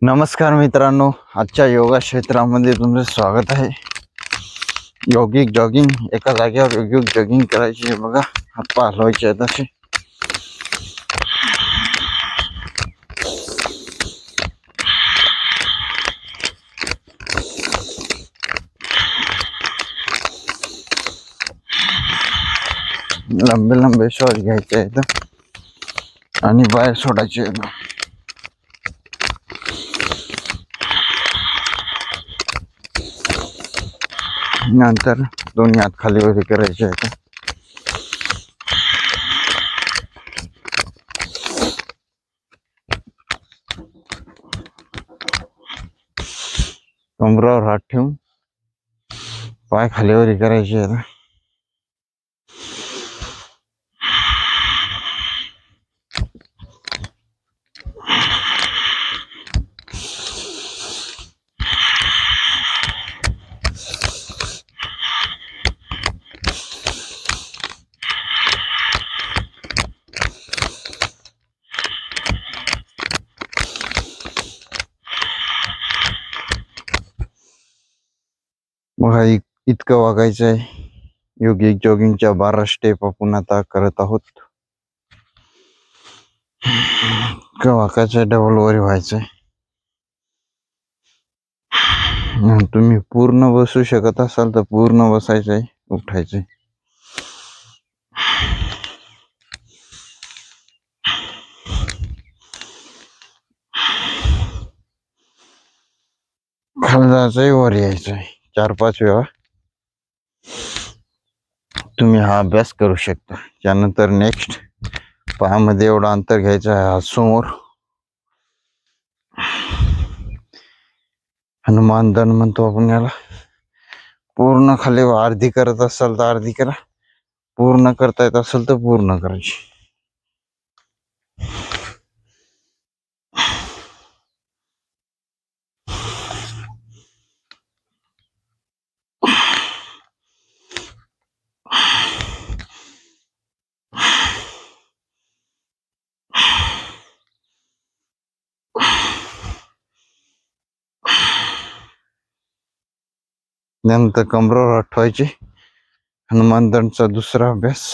नमस्कार मित्रांनो, आजच्या योगा क्षेत्रामध्ये तुमचं स्वागत आहे. योगिक जॉगिंग, एका जागेवर योगिक जॉगिंग करायची आहे बघा. हातपाय हलवायचे आहेत असे. लंबे लंबे श्वास घ्यायचे आहेत आणि बाहेर सोडायचे आहेत. नंतर दोन्ही हात खाली वरी करायचे आहेत. कमरावर हात ठेवून पाय खाली वरी करायचे आहेत. मग इतकं वागायचं आहे. योगिक जॉगिंगच्या 12 स्टेप आपण आता करत आहोत. इतकं वाकायचं, डबल वरी व्हायचंय. तुम्ही पूर्ण बसू शकत असाल तर पूर्ण बसायचंय, उठायचंय. खाली जायचंय, वर यायचंय. 4-5 वेळा तुम्ही हा अभ्यास करू शकता. त्यानंतर नेक्स्ट पायामध्ये एवढं अंतर घ्यायचं आहे. हात समोर, हनुमान दंड म्हणतो आपण याला. पूर्ण खाली अर्धी करत असाल तर अर्धी करा, पूर्ण करता येत असेल तर पूर्ण करायची. नंतर कमरेवर हात ठेवायचे. हनुमान दंडचा दुसरा अभ्यास.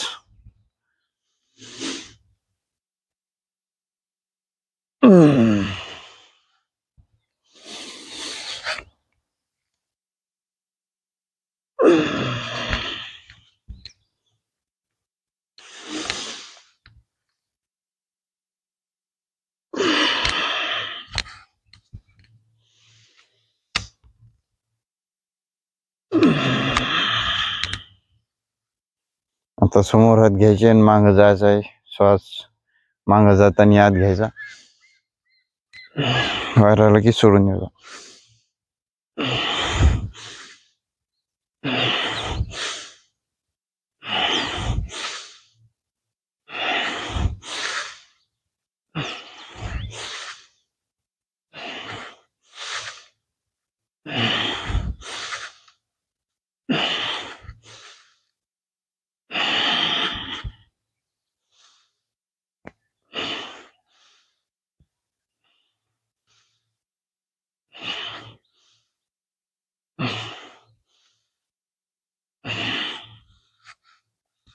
आता समोर हात घ्यायचे आणि मागं जायचं आहे. श्वास मागं जाताना आत घ्यायचा, बाहेर आला की सोडून द्यायचा.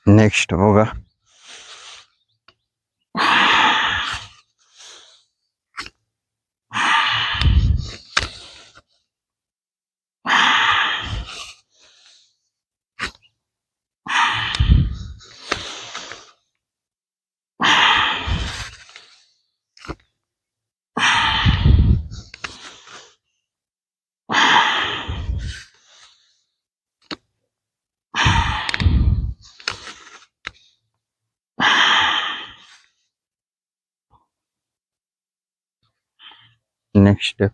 नेक्स्ट बघा. Next step.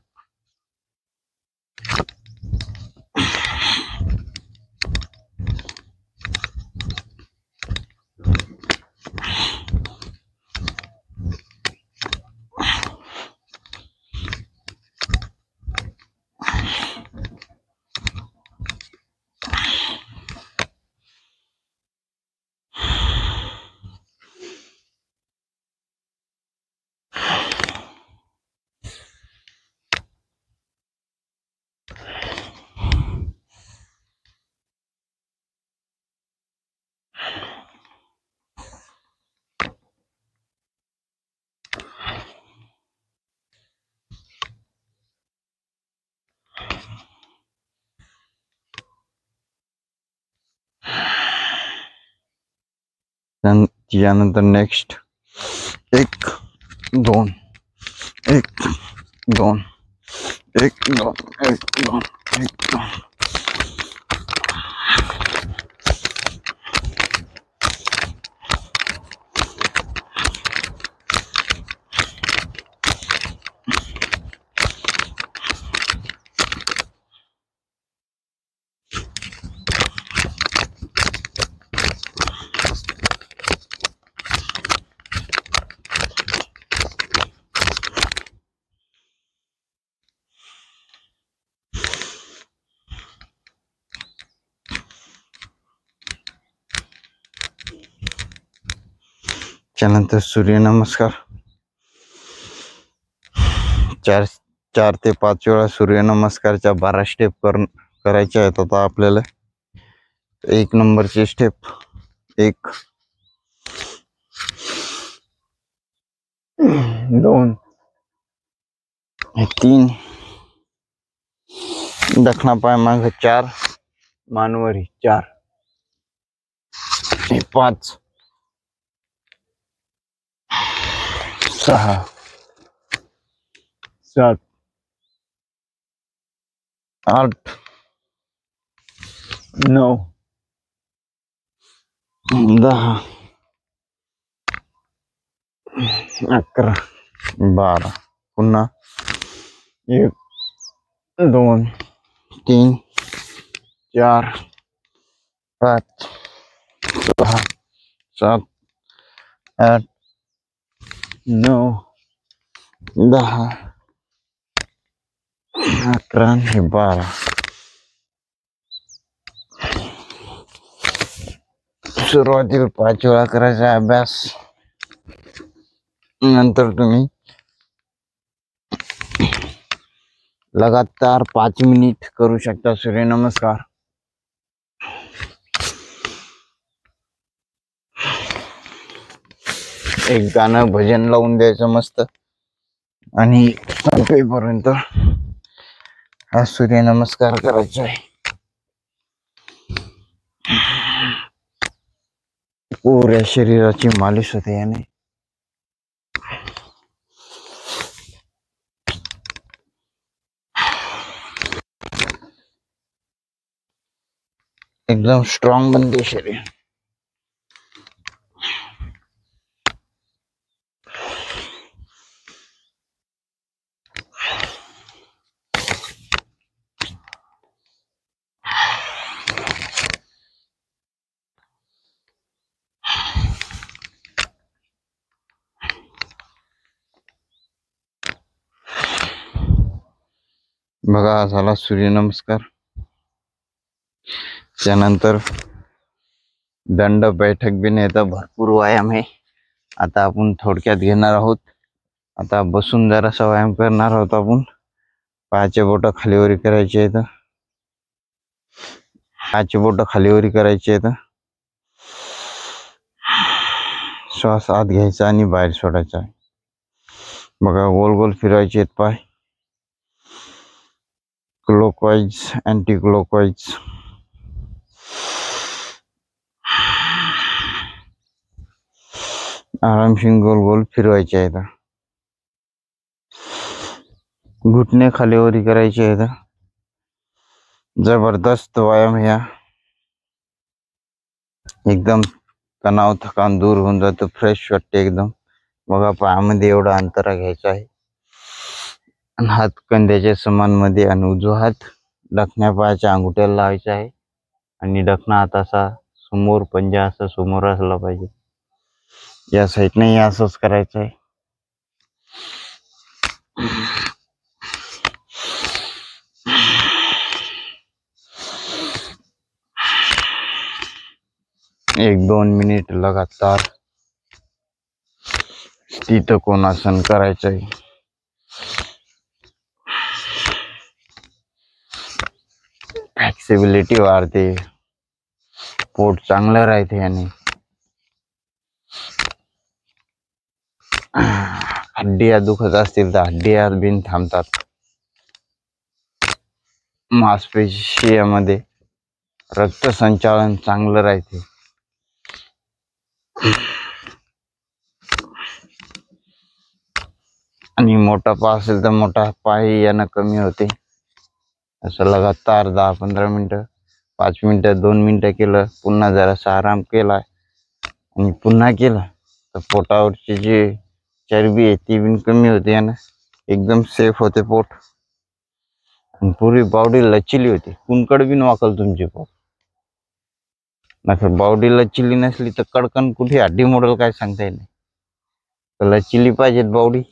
त्यानंतर नेक्स्ट 1 2 1 2 1 2 1 2 1 2. त्यानंतर सूर्यनमस्कार 4 ते 5 वेळा सूर्यनमस्कारच्या 12 स्टेप करायच्या आहेत आता आपल्याला. 1 नंबरची स्टेप 1 2 3 दक्षिणा पाय माग 4 मानवरी 4 5 6 7 8 9 10 11 12 पुन्हा 1 2 3 4 5 6 7 8 9 10 11 आणि 12. सुरुवातीला 5 वेळा करायचा अभ्यास. नंतर तुम्ही लगातार 5 मिनिट करू शकता सूर्यनमस्कार. एक गाणं भजन लावून द्यायचं मस्त आणि संपेपर्यंत हा सूर्यनमस्कार करायचा आहे. पुऱ्या शरीराची मालिश होते याने. एकदम स्ट्रॉंग बनते शरीर. बघा झाला सूर्यनमस्कार. त्यानंतर दंड बैठक बी नाही तर भरपूर व्यायाम आहे. आता आपण थोडक्यात घेणार आहोत. आता बसून जरासा व्यायाम करणार आहोत आपण. पायाचे बोट खालीवरी करायचे आहेत. पायाचे बोट खालीवरी करायचे आहेत. श्वास आत घ्यायचा आणि बाहेर सोडायचा. बघा गोल गोल फिरवायचे आहेत पाय. Clockwise anti clockwise. आरामशीर गोल गोल फिरवायचे आहेत. घुटणे खालीवरी करायचे आहेत. जबरदस्त व्यायाम ह्या. एकदम तणाव थकान दूर होऊन जातं. फ्रेश वाटते एकदम. बघा पायामध्ये एवढा अंतरा घ्यायचा आहे. हात कंद्याच्या समान मध्ये आणि उजवा हात डखण्या पायाच्या अंगुठ्याला लावायचा आहे आणि डखणा हात असा समोर पंजा असा समोर असला पाहिजे. या साईडने असंच करायचं आहे. एक 2 मिनिट लगातार स्थित कोणासन करायचं आहे. फ्लेक्सिबिलिटी वाढते. पोट चांगलं राहते याने. हड्डिया दुखत असतील तर हड्डिया बिन थांबतात. मांसपेशीमध्ये रक्त संचालन चांगलं राहते. आणि मोठा पाय असेल तर मोठा पाय यानं कमी होते. असं लगातार 10-15 मिनिटं, 5 मिनिटं, 2 मिनिटं केलं, पुन्हा जरासा आराम केला आणि पुन्हा केलं तर पोटावरची जी चरबी आहे ती पण कमी होते यानं. एकदम सेफ होते पोट आणि पुरी बॉडी लचिली होती. कुणकड बिन वाकल तुमची पोट. नाही बॉडी लचिली नसली तर कडकन कुठे हड्डी मोडल काय सांगता येईल. तर लचिली पाहिजेत बॉडी.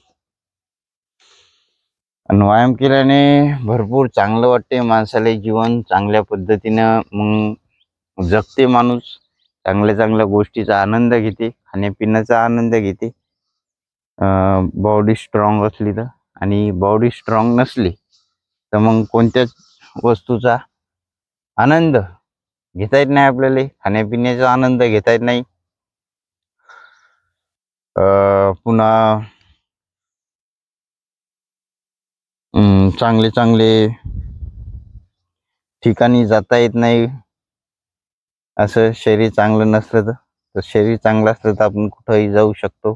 आणि व्यायाम केल्याने भरपूर चांगलं वाटते माणसाला. जीवन चांगल्या पद्धतीनं मग जगते माणूस. चांगल्या चांगल्या गोष्टीचा आनंद घेते, खाण्यापिण्याचा आनंद घेते. बॉडी स्ट्रॉंग असली तर. आणि बॉडी स्ट्रॉंग नसली तर मग कोणत्याच वस्तूचा आनंद घेता येत नाही आपल्याला. खाण्यापिण्याचा आनंद घेता येत नाही. पुन्हा चांगले चांगले ठिकाणी जाता येत नाही. असं शरीर चांगलं नसलं तर शरीर चांगलं असलं तर आपण कुठंही जाऊ शकतो.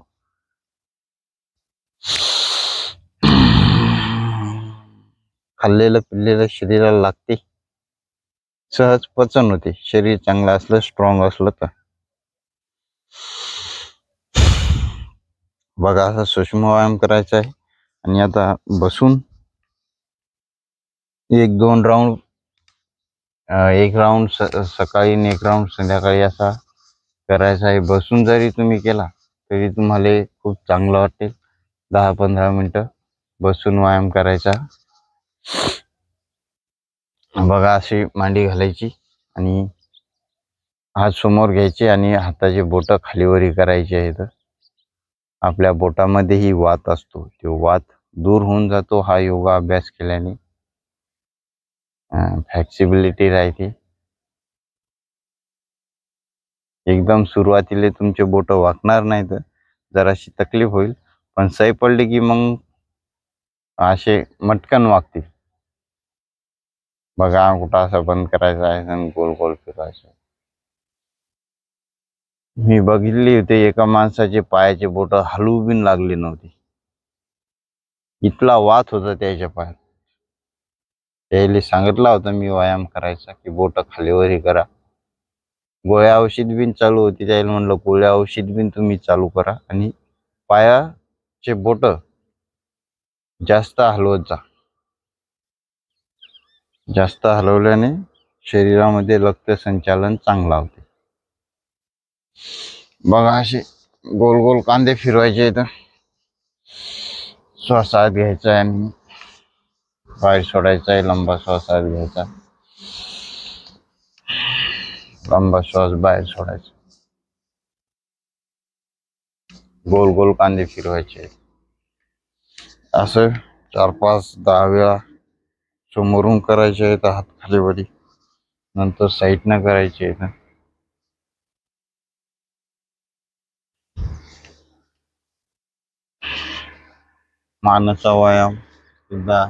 खाल्लेलं पिल्लेलं शरीराला लागते. सहज पचन होते शरीर चांगलं असलं, स्ट्रॉंग असलं तर. बघा असा सूक्ष्म व्यायाम करायचा आहे. आणि आता बसून 1-2 राऊंड, एक राऊंड सकाळी आणि एक राऊंड संध्याकाळी असा करायचा आहे. बसून जरी तुम्ही केला तरी तुम्हाला खूप चांगलं वाटेल. 10-15 मिनिटं बसून व्यायाम करायचा. बघा अशी मांडी घालायची आणि हात समोर घ्यायचे आणि हाताचे बोटं खालीवरी करायचे आहेत. आपल्या बोटामध्येही वात असतो, तो वात दूर होऊन जातो हा योगा अभ्यास केल्याने. फ्लेक्सिबिलिटी राहते. एकदम सुरुवातीला तुमचे बोट वाकणार नाही तर जराशी तकलीफ होईल, पण सही पडली की मग असे मटकन वागतील. बघा कुठं असं बंद करायचं आहे आणि गोल गोल फिरायचं. मी बघितली होते एका माणसाचे पायाचे बोट हलवू बिन लागले नव्हते. इथला वात होता त्याच्या पायात. त्याला सांगितला होता मी व्यायाम करायचा की बोट खालीवरी करा. गोळ्या औषध बिन चालू होती. त्याला म्हणलं गोळ्या औषध बिन तुम्ही चालू करा आणि पायाचे बोट जास्त हलवत जा. जास्त हलवल्याने शरीरामध्ये रक्त संचालन चांगला होते. बघा असे गोल गोल कांदे फिरवायचे तर श्वासात घ्यायचा आहे आणि बाहेर सोडायचा आहे. लंबा श्वासात घ्यायचा, लंबा श्वास बाहेर सोडायचा. गोल गोल कांदे फिरवायचे. असं 4-5-10 वेळा समोरून करायचे आहेत. हात खालीवरी, नंतर साईडनं करायचे आहेत. मानाचा व्यायाम सुद्धा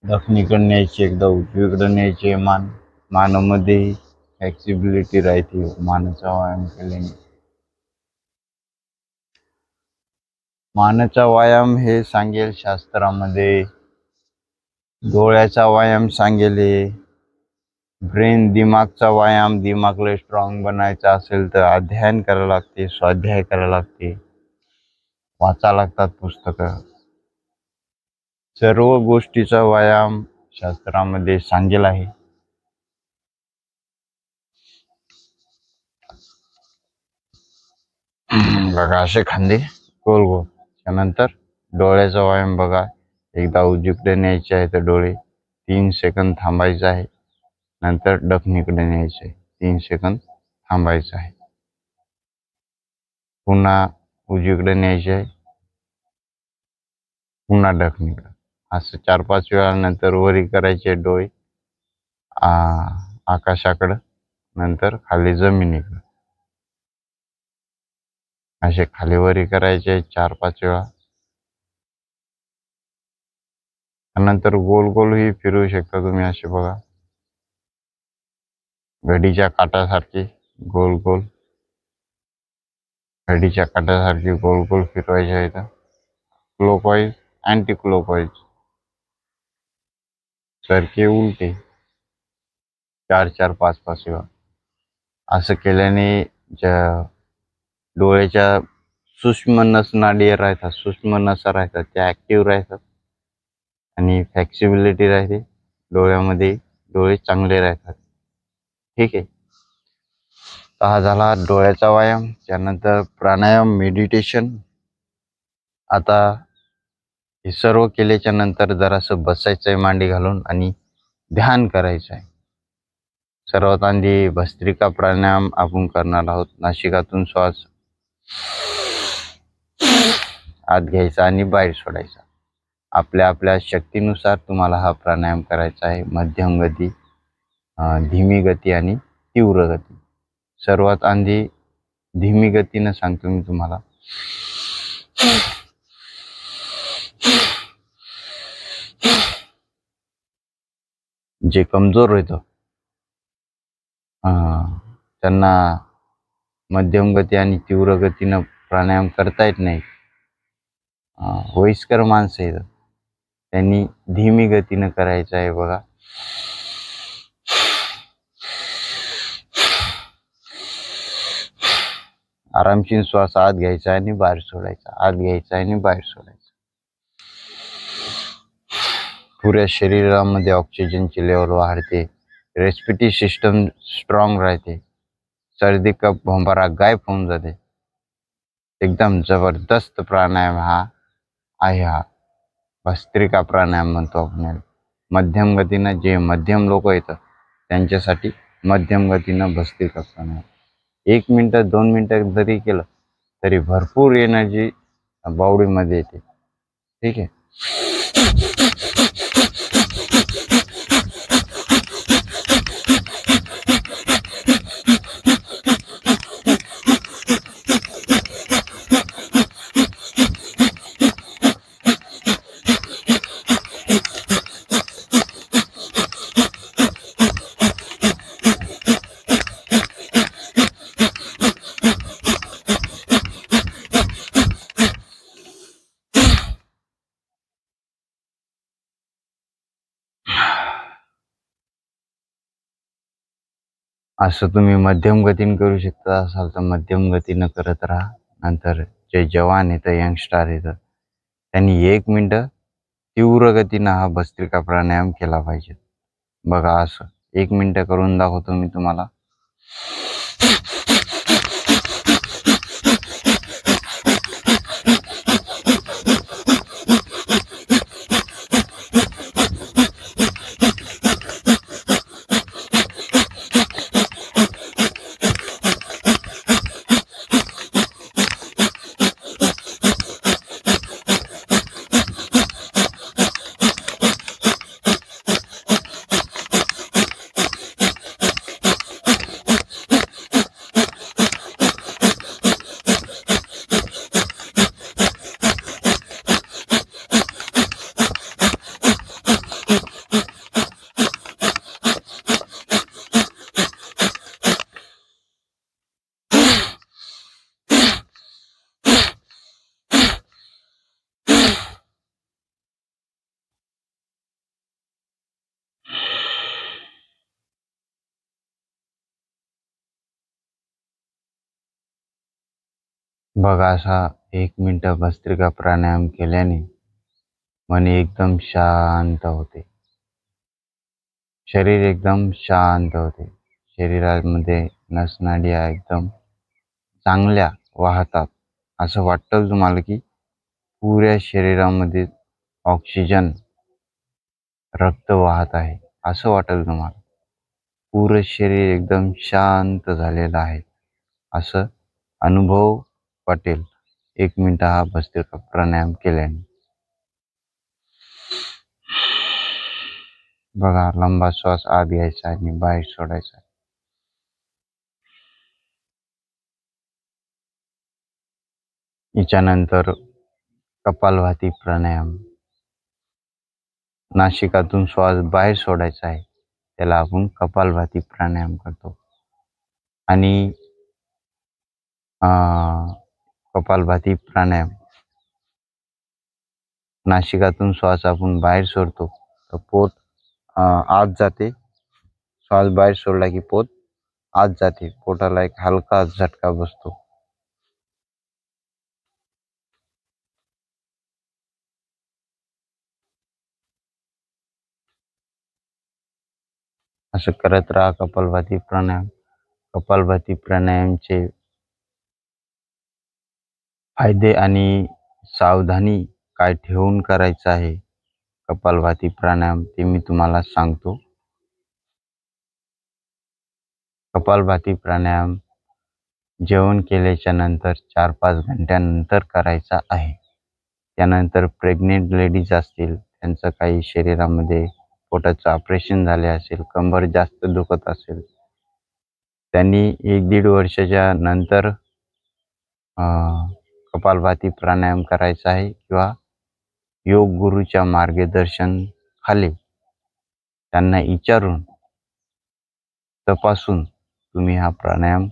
दक्षिणेकडे न्यायची, एकदा उजवीकडे न्यायचे. मानामध्ये फ्लेक्सिबिलिटी राहते मानाचा व्यायाम केल्याने. मानाचा व्यायाम हे सांगेल शास्त्रामध्ये. डोळ्याचा व्यायाम सांगेले. ब्रेन दिमागचा व्यायाम. दिमागला स्ट्रॉंग बनायचा असेल तर अध्ययन करायला लागते, स्वाध्याय करायला लागते, वाचा लागतात पुस्तकं. सर्व गोष्टीचा व्यायाम शास्त्रामध्ये सांगेल आहे. बघा असे खांदे गोल गोल. त्यानंतर डोळ्याचा व्यायाम बघा. एकदा उजवीकडे न्यायचे आहे तर डोळे 3 सेकंद थांबायचे आहे. नंतर दक्षिणेकडे न्यायचे आहे, 3 सेकंद थांबायचं आहे. पुन्हा उजवीकडे न्यायचे आहे, पुन्हा दक्षिणेकडे. असं 4-5 वेळा. नंतर वरी करायचे डोळे आकाशाकडं, नंतर खाली जमिनीकडं. असे खालीवरी करायचे 4-5 वेळा. नंतर गोल गोलही फिरवू शकता तुम्ही. असे बघा घडीच्या काटासारखे गोल गोल. घडीच्या काट्यासारखी गोल गोल फिरवायच्या इथं, क्लोकवाईज अँटी क्लोकवाईज, सारखे उलटे 4-4-5-5 वेळा. असं केल्याने डोळ्याच्या सूक्ष्म नस नाडी राहतात, सूक्ष्म नसा राहतात, त्या ॲक्टिव्ह राहतात आणि फ्लेक्सिबिलिटी राहते डोळ्यामध्ये, डोळे चांगले राहतात. ठीक आहे. तर हा झाला डोळ्याचा व्यायाम. त्यानंतर प्राणायाम, मेडिटेशन. आता हे सर्व केल्याच्या नंतर जरासं बसायचं आहे मांडी घालून आणि ध्यान करायचं आहे. सर्वात आधी भस्त्रिका प्राणायाम आपण करणार आहोत. नासिकातून श्वास आत घ्यायचा आणि बाहेर सोडायचा. आपल्या आपल्या शक्तीनुसार तुम्हाला हा प्राणायाम करायचा आहे. मध्यम गती, धीमी गती आणि तीव्र गती. सर्वात आधी धीमी गतीनं सांगतो मी तुम्हाला. जे कमजोर होतं त्यांना मध्यम गती आणि तीव्र गतीनं प्राणायाम करता येत नाही. वयस्कर माणसं आहेत त्यांनी धीमी गतीनं करायचं आहे. बघा, आरामशीर श्वास आत घ्यायचा आणि बाहेर सोडायचा, आत घ्यायचा आणि बाहेर सोडायचा. पुऱ्या शरीरामध्ये ऑक्सिजनची लेवल वाढते, रेस्पिरेटरी सिस्टम स्ट्रॉंग राहते, सर्दी कफ भंबारा गायब होऊन जाते. एकदम जबरदस्त प्राणायाम हा आहे. हा भस्त्रिका प्राणायाम म्हणतो आपण. मध्यम गतीनं, जे मध्यम लोक येतात त्यांच्यासाठी मध्यम गतीनं भस्त्रिका प्राणायाम 1 मिनिट 2 मिनिटं जरी केलं तरी भरपूर एनर्जी बॉडीमध्ये येते. ठीक आहे. असं तुम्ही मध्यम गतीनं करू शकता असाल तर मध्यम गतीनं करत राहा. नंतर जे जवान येतं, यंगस्टार येतं, त्यांनी 1 मिनिट तीव्र गतीनं हा भस्त्रिका प्राणायाम केला पाहिजे. बघा, असं 1 मिनिट करून दाखवतो मी तुम्हाला. बघा, असा 1 मिनिट भस्त्रिका प्राणायाम केल्याने मन एकदम शांत होते, शरीर एकदम शांत होते, शरीरामध्ये नसनाड्या एकदम चांगल्या वाहतात. असं वाटतं तुम्हाला की पुऱ्या शरीरामध्ये ऑक्सिजन, रक्त वाहत आहे, असं वाटेल तुम्हाला. पूर्ण शरीर एकदम शांत झालेलं आहे असं अनुभव वाटेल 1 मिनिट हा भस्त्रिका प्राणायाम केल्याने. बघा, लंबा श्वास आत घ्यायचा आणि बाहेर सोडायचा. याच्यानंतर कपालभाती प्राणायाम. नासिकातून श्वास बाहेर सोडायचा आहे, त्याला आपण कपालभाती प्राणायाम करतो. आणि कपालभाती प्राणायाम. नासिकातून श्वास आपण बाहेर सोडतो तर पोट आत जाते. श्वास बाहेर सोडला की पोट आत जाते. पोटाला एक हलका झटका बसतो. असं करत राहा कपालभाती प्राणायाम. कपालभाती प्राणायामचे फायदे आणि सावधानी काय ठेवून करायचं आहे कपालभाती प्राणायाम ते मी तुम्हाला सांगतो. कपालभाती प्राणायाम जेवण केल्याच्या नंतर 4-5 घंट्यानंतर करायचा आहे. त्यानंतर प्रेग्नेंट लेडीज असतील, त्यांचं काही शरीरामध्ये पोटाचं ऑपरेशन झाले असेल, कंबर जास्त दुखत असेल, त्यांनी 1-1.5 वर्षाच्या नंतर कपालभाती प्राणायाम करायचा आहे किंवा योग गुरुच्या मार्गदर्शन खाली त्यांना विचारून तपासून तुम्ही हा प्राणायाम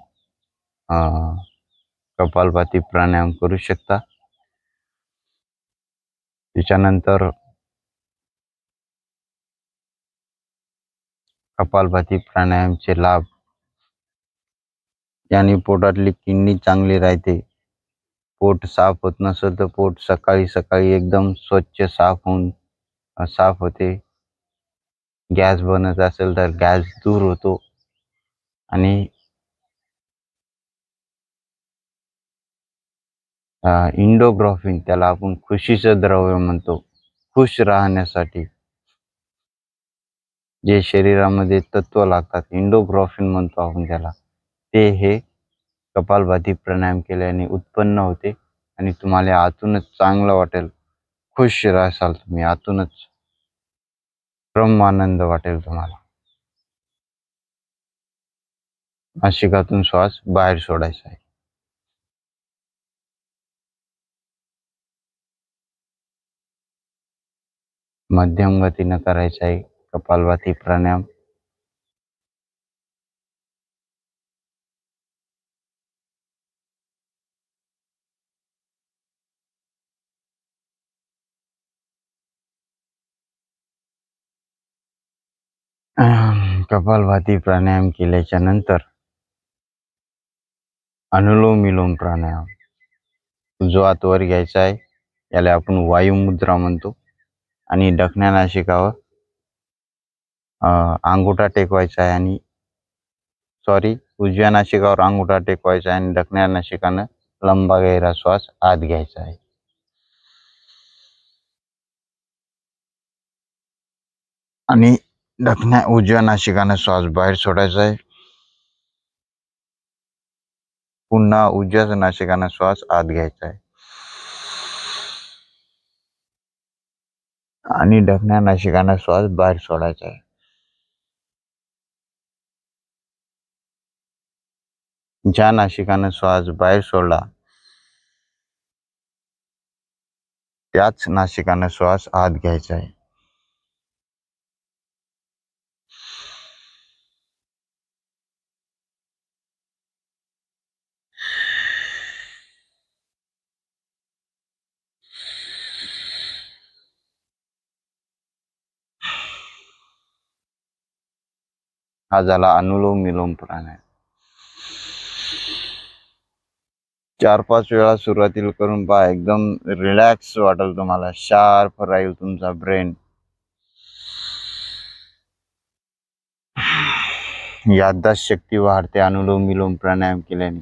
कपालभाती प्राणायाम करू शकता. त्याच्यानंतर कपालभाती प्राणायामचे लाभ. याने पोटातली किडनी चांगली राहते. पोट साफ होत नसेल तर पोट सकाळी सकाळी एकदम स्वच्छ साफ होते. गॅस बनत असेल तर गॅस दूर होतो. आणि इंडोग्रॉफिन, त्याला आपण खुशीचं द्रव्य म्हणतो. खुश राहण्यासाठी जे शरीरामध्ये तत्व लागतात, इंडोग्रॉफिन म्हणतो आपण त्याला, ते हे कपालभाती प्राणायाम केल्याने उत्पन्न होते आणि तुम्हाला आतूनच चांगलं वाटेल. खुश राहाल तुम्ही आतूनच. आनंद वाटेल तुम्हाला. नासिकातून श्वास बाहेर सोडायचा आहे. मध्यम गतीनं करायचं आहे कपालभाती प्राणायाम. कपालभाती प्राणायाम केल्याच्या नंतर अनुलोम विलोम प्राणायाम. जो हात वर घ्यायचा आहे याला आपण वायुमुद्रा म्हणतो आणि डखण्या नासिकावर अंगुठा टेकवायचा आहे आणि उजव्या नासिकावर अंगुठा टेकवायचा आहे आणि डखण्या नासिकानं लंबा गहिरा श्वास आत घ्यायचा आहे. आणि उजव्या नासिकानं श्वास बाहेर सोडायचा आहे. पुन्हा उजव्या नासिकानं श्वास आत घ्यायचा आहे आणि डखण्या नासिकानं श्वास बाहेर सोडायचा आहे. ज्या नासिकानं श्वास बाहेर सोडला त्याच नासिकानं श्वास आत घ्यायचा आहे. हा झाला अनुलोम विलोम प्राणायाम. 4-5 वेळा सुरुवातीला करून पहा. एकदम रिलॅक्स वाटेल तुम्हाला. शार्प राहील तुमचा ब्रेन. याददाश्त शक्ती वाढते अनुलोम विलोम प्राणायाम केल्याने.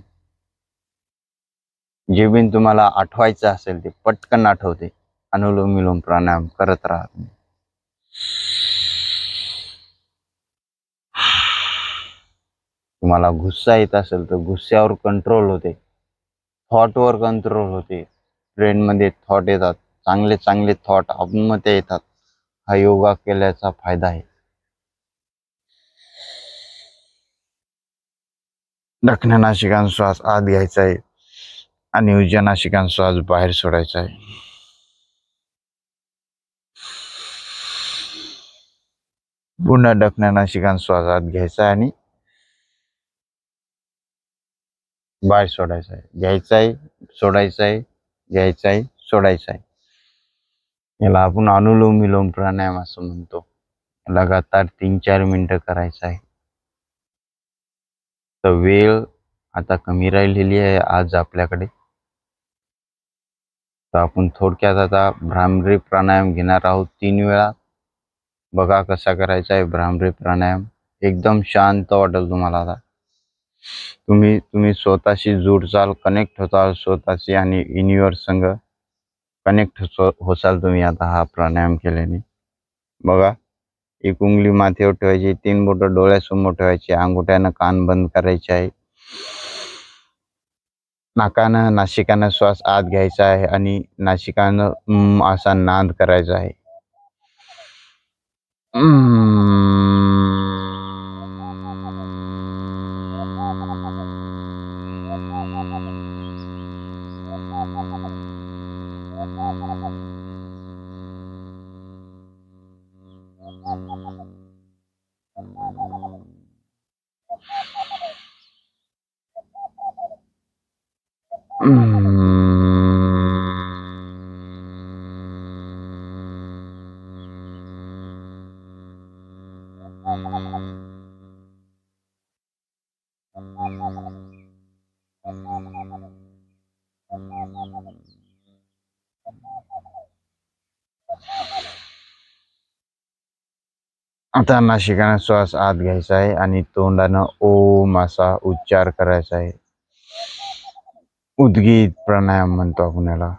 जे बिन तुम्हाला आठवायचं असेल ते पटकन आठवते. अनुलोम विलोम प्राणायाम करत राहा. तुम्हाला गुस्सा येत असेल तर गुस्स्यावर कंट्रोल होते. थॉटवर कंट्रोल होते. ब्रेनमध्ये थॉट येतात, चांगले चांगले थॉट आतमध्ये येतात. हा योगा केल्याचा फायदा आहे. दक्षिण नासिकान श्वास आत घ्यायचा आहे आणि उजव्या नासिकान श्वास बाहेर सोडायचा आहे. पुन्हा दक्षिण नासिकान श्वास आत घ्यायचा आणि बाहेर सोडायचा आहे, घ्यायचा आहे, सोडायचा आहे, घ्यायचा आहे, सोडायचा आहे. याला आपण अनुलोम विलोम प्राणायाम असं म्हणतो. लगातार 3-4 मिनिटं करायचं आहे. तर वेळ आता कमी राहिलेली आहे आज आपल्याकडे. तर आपण थोडक्यात आता भ्रामरी प्राणायाम घेणार आहोत 3 वेळा. बघा कसा करायचा आहे भ्रामरी प्राणायाम. एकदम शांत वाटेल तुम्हाला. आता तुम्ही स्वतःशी जुडचाल, कनेक्ट होताल स्वतःशी आणि युनिवर्स संग कनेक्ट होसाल तुम्ही आता हा प्राणायाम केल्याने. बघा, एक उंगली माथेवर ठेवायची, 3 बोटं डोळ्यासमोर ठेवायची, अंगुठ्यानं कान बंद करायचे आहे. नाकानं नासिकानं श्वास आत घ्यायचा आहे आणि नासिकानं असा नाद करायचा आहे. आता नासिकानं श्वास आत घ्यायचा आहे आणि तोंडानं ओम असा उच्चार करायचा आहे. उद्गीत प्राणायाम म्हणतो आपण याला.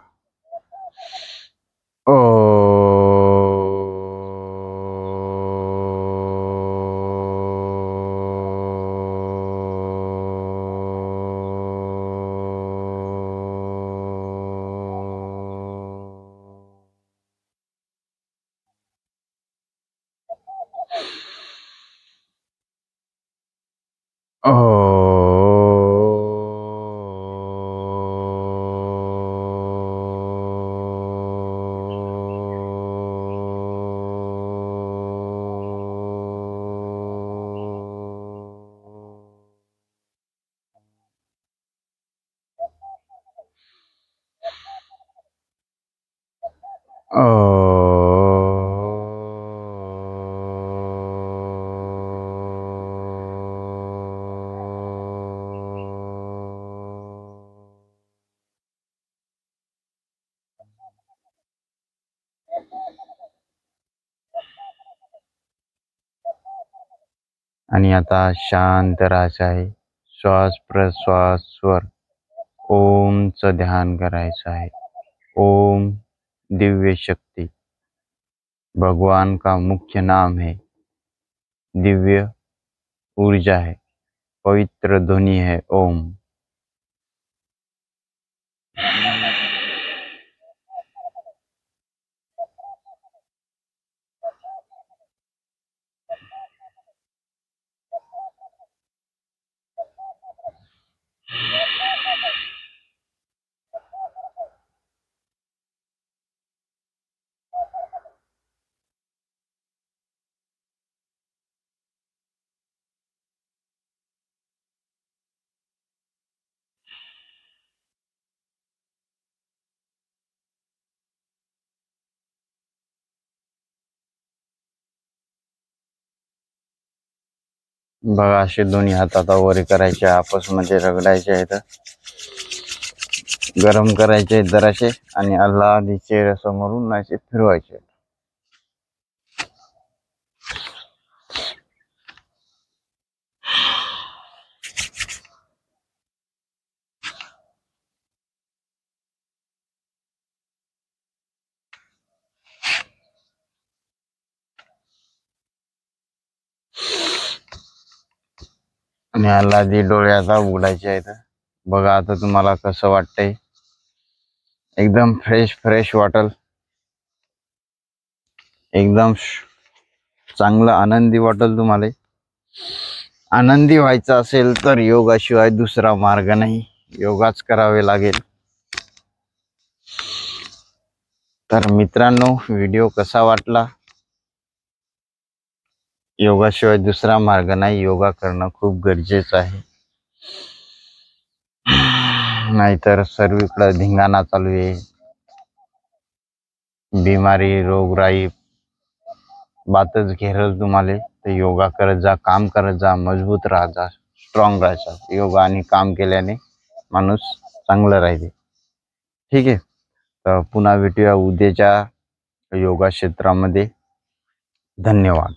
आणि आता शांत राहायचं आहे. श्वास प्रश्वासवर ओमचं ध्यान करायचं आहे. ओम दिव्य शक्ति, भगवान का मुख्य नाम है, दिव्य ऊर्जा है, पवित्र ध्वनि है ओम. बघा, असे दोन्ही हात आता वर करायचे, आपसमध्ये रगडायचे आहेत, गरम करायचे आहेत जराशे आणि अल्लादी चेहऱ्यासमोरून असे फिरवायचे. आणि अल्लादी डोळे आता उघडायचे आहेत. बघा आता तुम्हाला कसं वाटतंय. एकदम फ्रेश वाटल. एकदम चांगलं आनंदी वाटल तुम्हाला. आनंदी व्हायचं असेल तर योगाशिवाय दुसरा मार्ग नाही, योगाच करावे लागेल. तर मित्रांनो, व्हिडिओ कसा वाटला. योगाशिवाय दुसरा मार्ग नाही, योगा करणं खूप गरजेचं आहे. नाहीतर सर्वीकडे धिंगाणा चालू आहे. बिमारी रोगराई बातच घेरल तुम्हाला. तर योगा करत जा, काम करत जा, मजबूत राहत जा, स्ट्रॉंग राहायचा. योगा आणि काम केल्याने माणूस चांगला राहते. ठीक आहे. तर पुन्हा भेटूया उद्याच्या योगा क्षेत्रामध्ये. धन्यवाद.